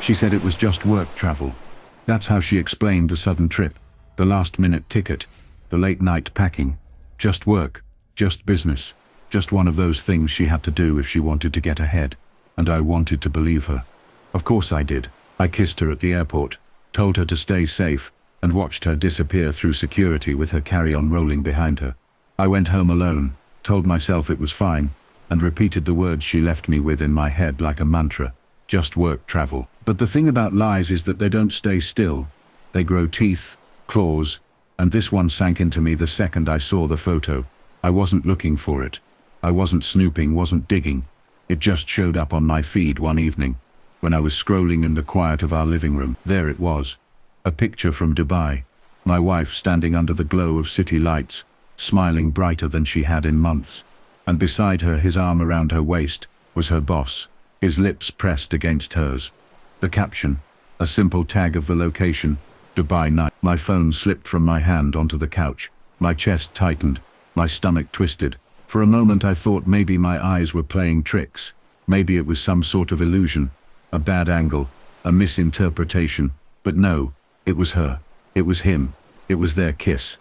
She said it was just work travel. That's how she explained the sudden trip, the last-minute ticket, the late-night packing. Just work, just business, just one of those things she had to do if she wanted to get ahead. And I wanted to believe her. Of course I did. I kissed her at the airport, told her to stay safe, and watched her disappear through security with her carry-on rolling behind her. I went home alone, told myself it was fine, and repeated the words she left me with in my head like a mantra. Just work travel. But the thing about lies is that they don't stay still. They grow teeth, claws, and this one sank into me the second I saw the photo. I wasn't looking for it. I wasn't snooping, wasn't digging. It just showed up on my feed one evening, when I was scrolling in the quiet of our living room. There it was. A picture from Dubai. My wife standing under the glow of city lights, smiling brighter than she had in months. And beside her, his arm around her waist, was her boss, his lips pressed against hers. The caption, a simple tag of the location, Dubai night. My phone slipped from my hand onto the couch. My chest tightened, my stomach twisted. For a moment I thought maybe my eyes were playing tricks. Maybe it was some sort of illusion, a bad angle, a misinterpretation. But no, it was her. It was him. It was their kiss.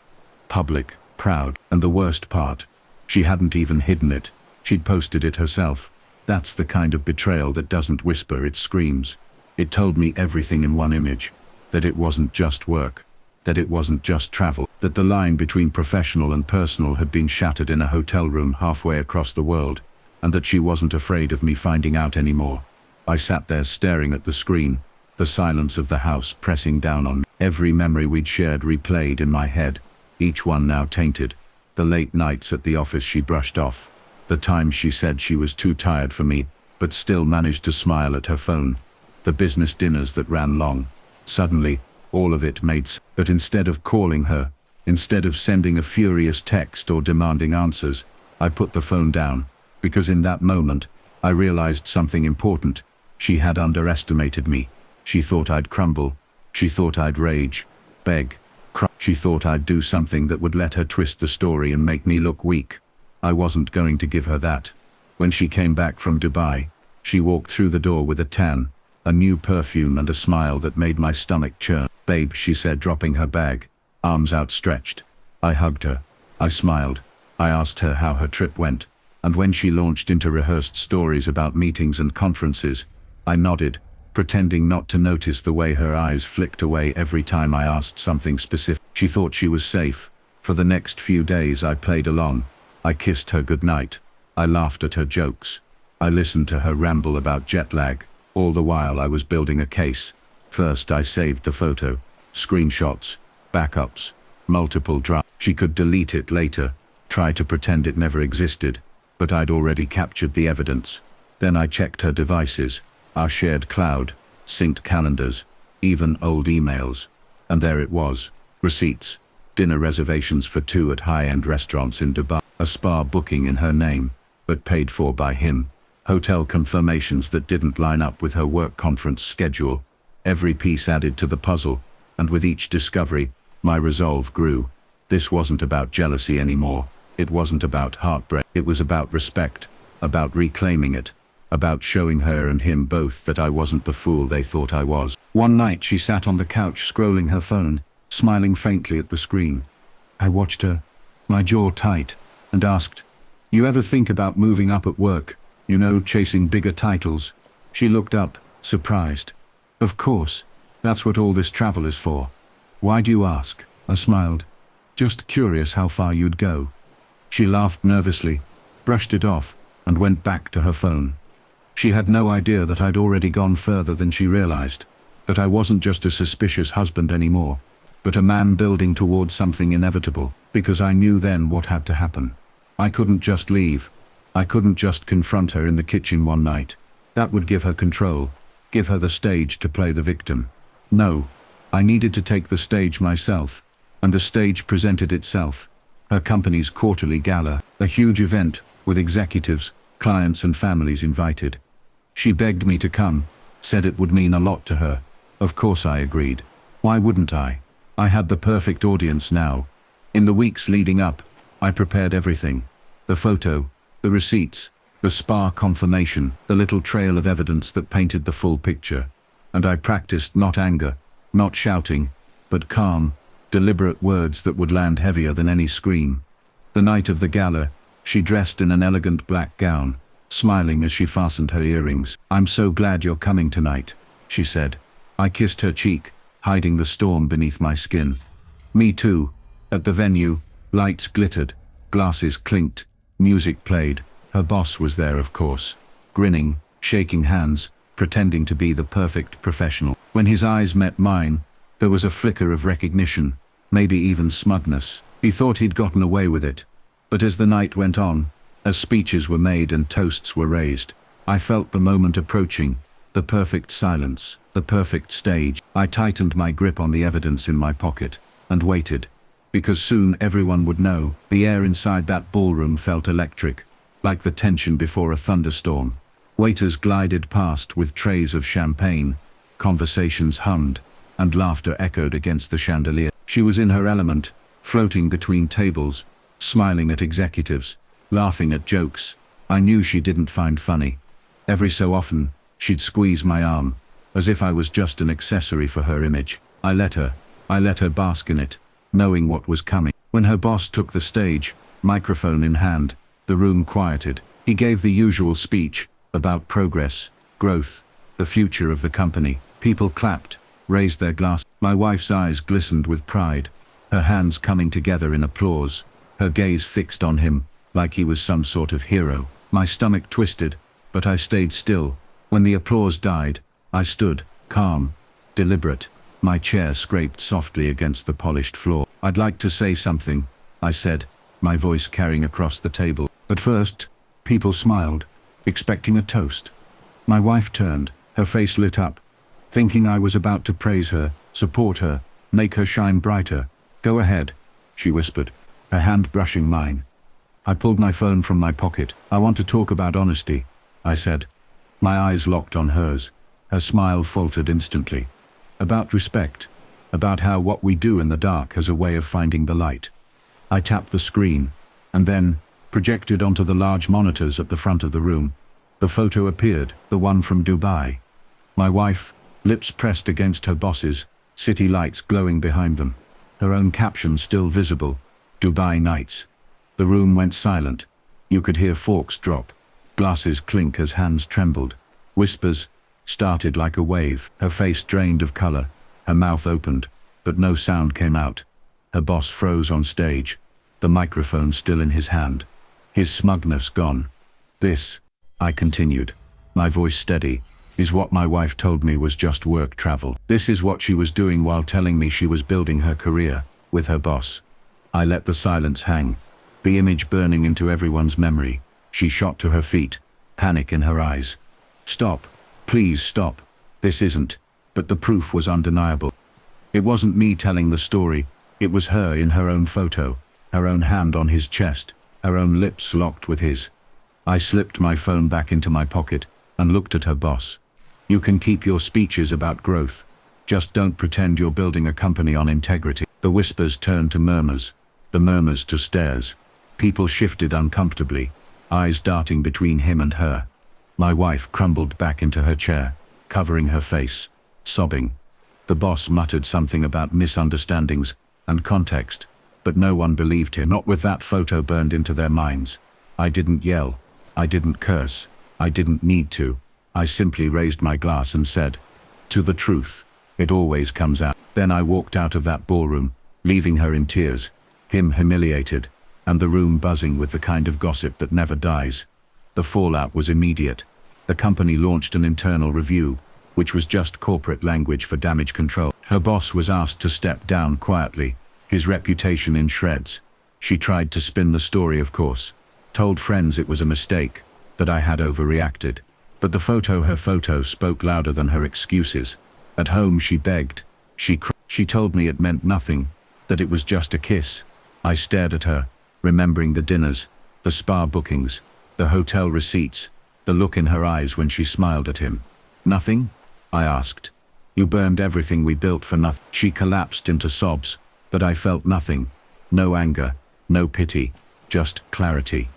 Public, proud, and the worst part, she hadn't even hidden it. She'd posted it herself. That's the kind of betrayal that doesn't whisper, it screams. It told me everything in one image. That it wasn't just work. That it wasn't just travel. That the line between professional and personal had been shattered in a hotel room halfway across the world. And that she wasn't afraid of me finding out anymore. I sat there staring at the screen, the silence of the house pressing down on me. Every memory we'd shared replayed in my head, each one now tainted. The late nights at the office she brushed off. The times she said she was too tired for me, but still managed to smile at her phone. The business dinners that ran long. Suddenly, all of it made sense. But instead of calling her, instead of sending a furious text or demanding answers, I put the phone down, because in that moment, I realized something important. She had underestimated me. She thought I'd crumble. She thought I'd rage, beg, cry. She thought I'd do something that would let her twist the story and make me look weak. I wasn't going to give her that. When she came back from Dubai, she walked through the door with a tan, a new perfume and a smile that made my stomach churn. "Babe," she said, dropping her bag, arms outstretched. I hugged her. I smiled. I asked her how her trip went, and when she launched into rehearsed stories about meetings and conferences, I nodded, pretending not to notice the way her eyes flicked away every time I asked something specific. She thought she was safe. For the next few days I played along. I kissed her goodnight. I laughed at her jokes. I listened to her ramble about jet lag. All the while I was building a case. First I saved the photo, screenshots, backups, multiple drafts. She could delete it later, try to pretend it never existed, but I'd already captured the evidence. Then I checked her devices, our shared cloud, synced calendars, even old emails. And there it was, receipts, dinner reservations for 2 at high-end restaurants in Dubai, a spa booking in her name, but paid for by him. Hotel confirmations that didn't line up with her work conference schedule. Every piece added to the puzzle, and with each discovery, my resolve grew. This wasn't about jealousy anymore. It wasn't about heartbreak. It was about respect, about reclaiming it, about showing her and him both that I wasn't the fool they thought I was. One night she sat on the couch scrolling her phone, smiling faintly at the screen. I watched her, my jaw tight, and asked, "You ever think about moving up at work? You know, chasing bigger titles?" She looked up, surprised. "Of course. That's what all this travel is for." "Why do you ask?" I smiled. "Just curious how far you'd go." She laughed nervously, brushed it off, and went back to her phone. She had no idea that I'd already gone further than she realized, that I wasn't just a suspicious husband anymore, but a man building towards something inevitable, because I knew then what had to happen. I couldn't just leave. I couldn't just confront her in the kitchen one night. That would give her control, give her the stage to play the victim. No, I needed to take the stage myself, and the stage presented itself. Her company's quarterly gala, a huge event with executives, clients and families invited. She begged me to come, said it would mean a lot to her. Of course I agreed. Why wouldn't I? I had the perfect audience now. In the weeks leading up, I prepared everything. The photo, the receipts, the spa confirmation, the little trail of evidence that painted the full picture. and I practiced not anger, not shouting, but calm, deliberate words that would land heavier than any scream. The night of the gala, she dressed in an elegant black gown, smiling as she fastened her earrings. "I'm so glad you're coming tonight," she said. I kissed her cheek, hiding the storm beneath my skin. "Me too." At the venue, lights glittered, glasses clinked, music played. Her boss was there, of course, grinning, shaking hands, pretending to be the perfect professional. When his eyes met mine, there was a flicker of recognition, maybe even smugness. He thought he'd gotten away with it. But as the night went on, as speeches were made and toasts were raised, I felt the moment approaching, the perfect silence, the perfect stage. I tightened my grip on the evidence in my pocket, and waited, because soon everyone would know. The air inside that ballroom felt electric, like the tension before a thunderstorm. Waiters glided past with trays of champagne, conversations hummed, and laughter echoed against the chandelier. She was in her element, floating between tables, smiling at executives, laughing at jokes I knew she didn't find funny. Every so often, she'd squeeze my arm, as if I was just an accessory for her image. I let her bask in it, knowing what was coming. When her boss took the stage, microphone in hand, the room quieted. He gave the usual speech about progress, growth, the future of the company. People clapped, raised their glasses. My wife's eyes glistened with pride, her hands coming together in applause, her gaze fixed on him, like he was some sort of hero. My stomach twisted, but I stayed still. When the applause died, I stood, calm, deliberate. My chair scraped softly against the polished floor. "I'd like to say something," I said, my voice carrying across the table. At first, people smiled, expecting a toast. My wife turned, her face lit up, thinking I was about to praise her, support her, make her shine brighter. "Go ahead," she whispered, her hand brushing mine. I pulled my phone from my pocket. "I want to talk about honesty," I said. My eyes locked on hers. Her smile faltered instantly. "About respect. About how what we do in the dark has a way of finding the light." I tapped the screen, and then, projected onto the large monitors at the front of the room, the photo appeared, the one from Dubai. My wife, lips pressed against her boss's, city lights glowing behind them. Her own caption still visible, "Dubai Nights." The room went silent. You could hear forks drop, glasses clink as hands trembled. Whispers started like a wave. Her face drained of color, her mouth opened, but no sound came out. Her boss froze on stage, the microphone still in his hand, his smugness gone. "This," I continued, my voice steady, "is what my wife told me was just work travel. This is what she was doing while telling me she was building her career, with her boss." I let the silence hang, the image burning into everyone's memory. She shot to her feet, panic in her eyes. "Stop. Please stop. This isn't." But the proof was undeniable. It wasn't me telling the story, it was her in her own photo, her own hand on his chest, her own lips locked with his. I slipped my phone back into my pocket and looked at her boss. "You can keep your speeches about growth. Just don't pretend you're building a company on integrity." The whispers turned to murmurs, the murmurs to stares. People shifted uncomfortably, eyes darting between him and her. My wife crumbled back into her chair, covering her face, sobbing. The boss muttered something about misunderstandings and context, but no one believed him, not with that photo burned into their minds. I didn't yell, I didn't curse, I didn't need to. I simply raised my glass and said, "To the truth, it always comes out." Then I walked out of that ballroom, leaving her in tears, him humiliated, and the room buzzing with the kind of gossip that never dies. The fallout was immediate. The company launched an internal review, which was just corporate language for damage control. Her boss was asked to step down quietly, his reputation in shreds. She tried to spin the story, of course, told friends it was a mistake, that I had overreacted. But her photo spoke louder than her excuses. At home she begged, she cried. She told me it meant nothing, that it was just a kiss. I stared at her, remembering the dinners, the spa bookings, the hotel receipts, the look in her eyes when she smiled at him. "Nothing?" I asked. "You burned everything we built for nothing." She collapsed into sobs, but I felt nothing. No anger, no pity, just clarity.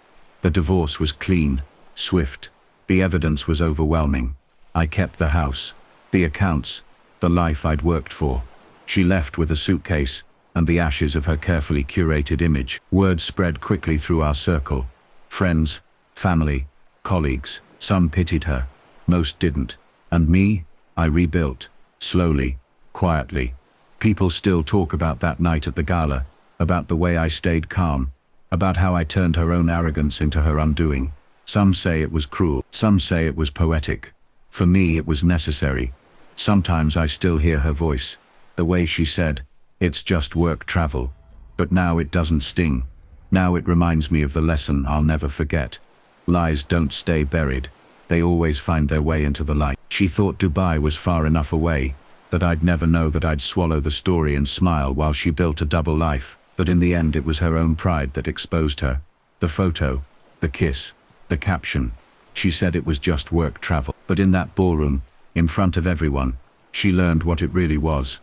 The divorce was clean, swift. The evidence was overwhelming. I kept the house. The accounts, the life I'd worked for. She left with a suitcase and the ashes of her carefully curated image. Word spread quickly through our circle. Friends, family, colleagues, some pitied her, most didn't. And me, I rebuilt, slowly, quietly. People still talk about that night at the gala, about the way I stayed calm, about how I turned her own arrogance into her undoing. Some say it was cruel, some say it was poetic. For me, it was necessary. Sometimes I still hear her voice, the way she said, "It's just work travel." But now it doesn't sting. Now it reminds me of the lesson I'll never forget. Lies don't stay buried. They always find their way into the light. She thought Dubai was far enough away, that I'd never know that I'd swallow the story and smile while she built a double life. But in the end it was her own pride that exposed her. The photo, the kiss, the caption. She said it was just work travel. But in that ballroom, in front of everyone, she learned what it really was.